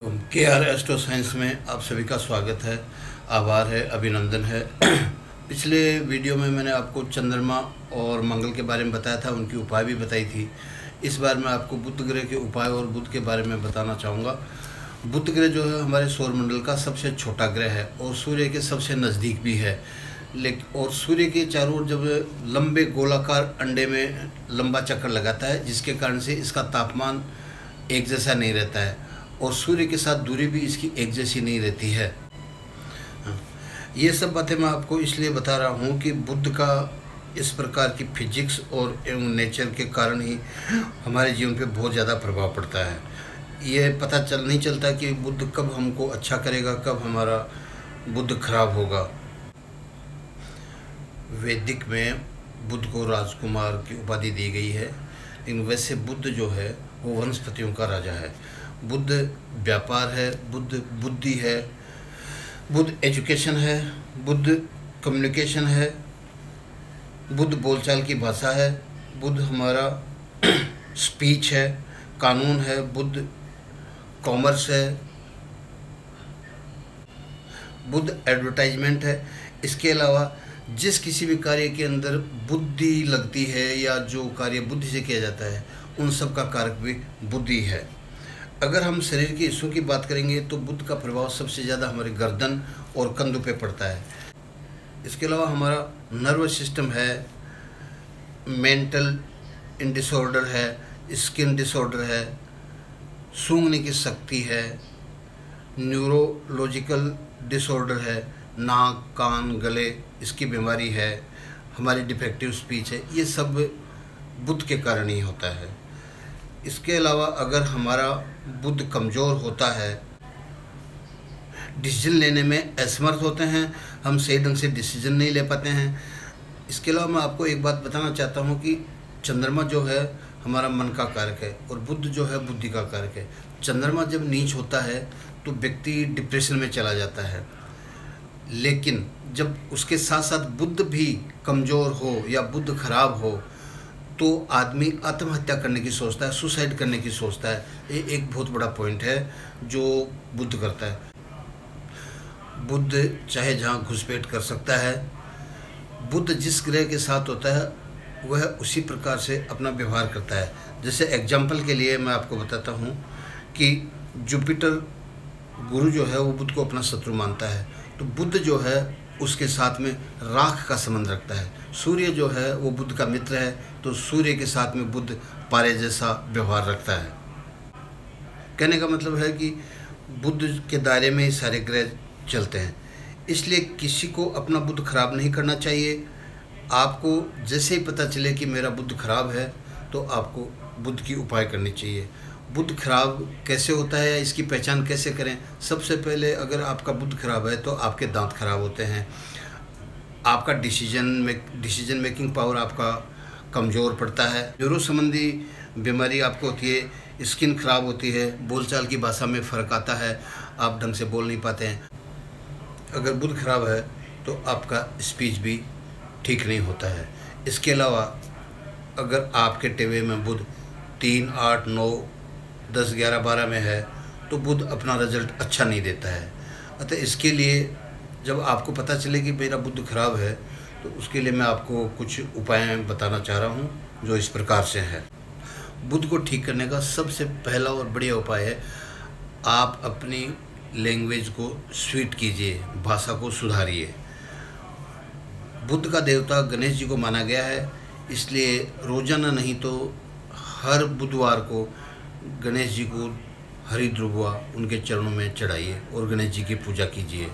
KR astro science में आप सभी का स्वागत है, आभार है, अभिनंदन है। पिछले वीडियो में मैंने आपको चंद्रमा और मंगल के बारे में बताया था, उनकी उपाय भी बताई थी। इस बार मैं आपको बुध ग्रह के उपाय और बुध के बारे में बताना चाहूँगा। बुध ग्रह जो है हमारे सौरमंडल का सबसे छोटा ग्रह है और सूर्य के सबसे नज़दीक भी है। लेकिन और सूर्य के चारों ओर जब लंबे गोलाकार अंडे में लंबा चक्कर लगाता है, जिसके कारण से इसका तापमान एक जैसा नहीं रहता है और सूर्य के साथ दूरी भी इसकी एक जैसी नहीं रहती है। ये सब बातें मैं आपको इसलिए बता रहा हूँ कि बुध का इस प्रकार की फिजिक्स और नेचर के कारण ही हमारे जीवन पे बहुत ज़्यादा प्रभाव पड़ता है। ये पता नहीं चलता कि बुध कब हमको अच्छा करेगा, कब हमारा बुध खराब होगा। वैदिक में बुध को राजकुमार की उपाधि दी गई है, लेकिन वैसे बुध जो है वो वनस्पतियों का राजा है। बुध व्यापार है, बुध बुद्धि है, बुध एजुकेशन है, बुध कम्युनिकेशन है, बुध बोलचाल की भाषा है, बुध हमारा स्पीच है, कानून है, बुध कॉमर्स है, बुध एडवर्टाइजमेंट है। इसके अलावा जिस किसी भी कार्य के अंदर बुद्धि लगती है या जो कार्य बुद्धि से किया जाता है, उन सब का कारक भी बुद्धि है। अगर हम शरीर के हिस्सों की बात करेंगे तो बुध का प्रभाव सबसे ज़्यादा हमारे गर्दन और कंधों पे पड़ता है। इसके अलावा हमारा नर्वस सिस्टम है, मेंटल डिसऑर्डर है, स्किन डिसऑर्डर है, सूंघने की शक्ति है, न्यूरोलॉजिकल डिसऑर्डर है, नाक कान गले इसकी बीमारी है, हमारी डिफेक्टिव स्पीच है। ये सब बुध के कारण ही होता है। इसके अलावा अगर हमारा बुध कमज़ोर होता है, डिसीजन लेने में असमर्थ होते हैं, हम सही ढंग से डिसीजन नहीं ले पाते हैं। इसके अलावा मैं आपको एक बात बताना चाहता हूँ कि चंद्रमा जो है हमारा मन का कारक है और बुध जो है बुद्धि का कारक है। चंद्रमा जब नीच होता है तो व्यक्ति डिप्रेशन में चला जाता है, लेकिन जब उसके साथ साथ बुध भी कमज़ोर हो या बुध खराब हो तो आदमी आत्महत्या करने की सोचता है, सुसाइड करने की सोचता है। ये एक बहुत बड़ा पॉइंट है जो बुध करता है। बुध चाहे जहाँ घुसपैठ कर सकता है। बुध जिस ग्रह के साथ होता है वह उसी प्रकार से अपना व्यवहार करता है। जैसे एग्जाम्पल के लिए मैं आपको बताता हूँ कि जुपिटर गुरु जो है वो बुध को अपना शत्रु मानता है, तो बुध जो है उसके साथ में राख का संबंध रखता है। सूर्य जो है वो बुध का मित्र है, तो सूर्य के साथ में बुध पारे जैसा व्यवहार रखता है। कहने का मतलब है कि बुध के दायरे में ही सारे ग्रह चलते हैं, इसलिए किसी को अपना बुध खराब नहीं करना चाहिए। आपको जैसे ही पता चले कि मेरा बुध खराब है तो आपको बुध की उपाय करनी चाहिए। बुध खराब कैसे होता है या इसकी पहचान कैसे करें? सबसे पहले अगर आपका बुध खराब है तो आपके दांत खराब होते हैं, आपका डिसीजन मेकिंग पावर आपका कमज़ोर पड़ता है, न्यूरो संबंधी बीमारी आपको होती है, स्किन खराब होती है, बोलचाल की भाषा में फ़र्क आता है, आप ढंग से बोल नहीं पाते हैं। अगर बुध खराब है तो आपका स्पीच भी ठीक नहीं होता है। इसके अलावा अगर आपके टेवे में बुध 3, 8, 9, 10, 11, 12 में है तो बुध अपना रिजल्ट अच्छा नहीं देता है। अतः इसके लिए जब आपको पता चले कि मेरा बुध खराब है तो उसके लिए मैं आपको कुछ उपाय बताना चाह रहा हूँ जो इस प्रकार से है। बुध को ठीक करने का सबसे पहला और बढ़िया उपाय है, आप अपनी लैंग्वेज को स्वीट कीजिए, भाषा को सुधारिए। बुध का देवता गणेश जी को माना गया है, इसलिए रोज़ाना नहीं तो हर बुधवार को गणेश जी को हरी ध्रुवा उनके चरणों में चढ़ाइए और गणेश जी की पूजा कीजिए।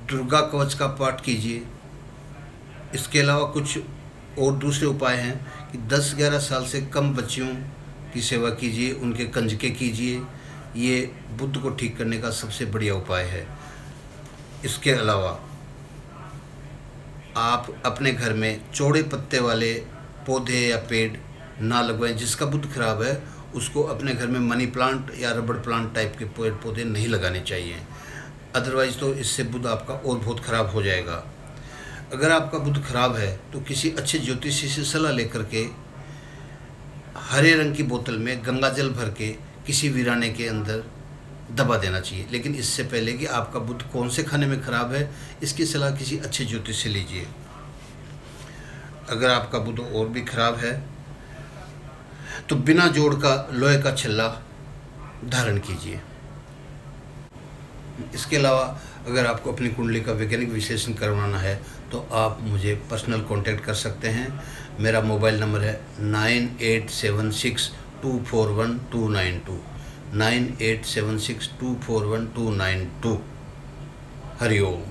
दुर्गा कवच का पाठ कीजिए। इसके अलावा कुछ और दूसरे उपाय हैं कि 10-11 साल से कम बच्चियों की सेवा कीजिए, उनके कंजके कीजिए। ये बुध को ठीक करने का सबसे बढ़िया उपाय है। इसके अलावा आप अपने घर में चौड़े पत्ते वाले पौधे या पेड़ ना लगवाएं। जिसका बुध खराब है उसको अपने घर में मनी प्लांट या रबड़ प्लांट टाइप के पेड़ पौधे नहीं लगाने चाहिए, अदरवाइज़ तो इससे बुध आपका और बहुत ख़राब हो जाएगा। अगर आपका बुध खराब है तो किसी अच्छे ज्योतिषी से सलाह लेकर के हरे रंग की बोतल में गंगा जल भर के किसी वीराने के अंदर दबा देना चाहिए। लेकिन इससे पहले कि आपका बुध कौन से खाने में ख़राब है, इसकी सलाह किसी अच्छे ज्योतिष से लीजिए। अगर आपका बुध और भी ख़राब है तो बिना जोड़ का लोहे का छल्ला धारण कीजिए। इसके अलावा अगर आपको अपनी कुंडली का वैज्ञानिक विश्लेषण करवाना है तो आप मुझे पर्सनल कांटेक्ट कर सकते हैं। मेरा मोबाइल नंबर है 9876241292 9876241292। हरिओम।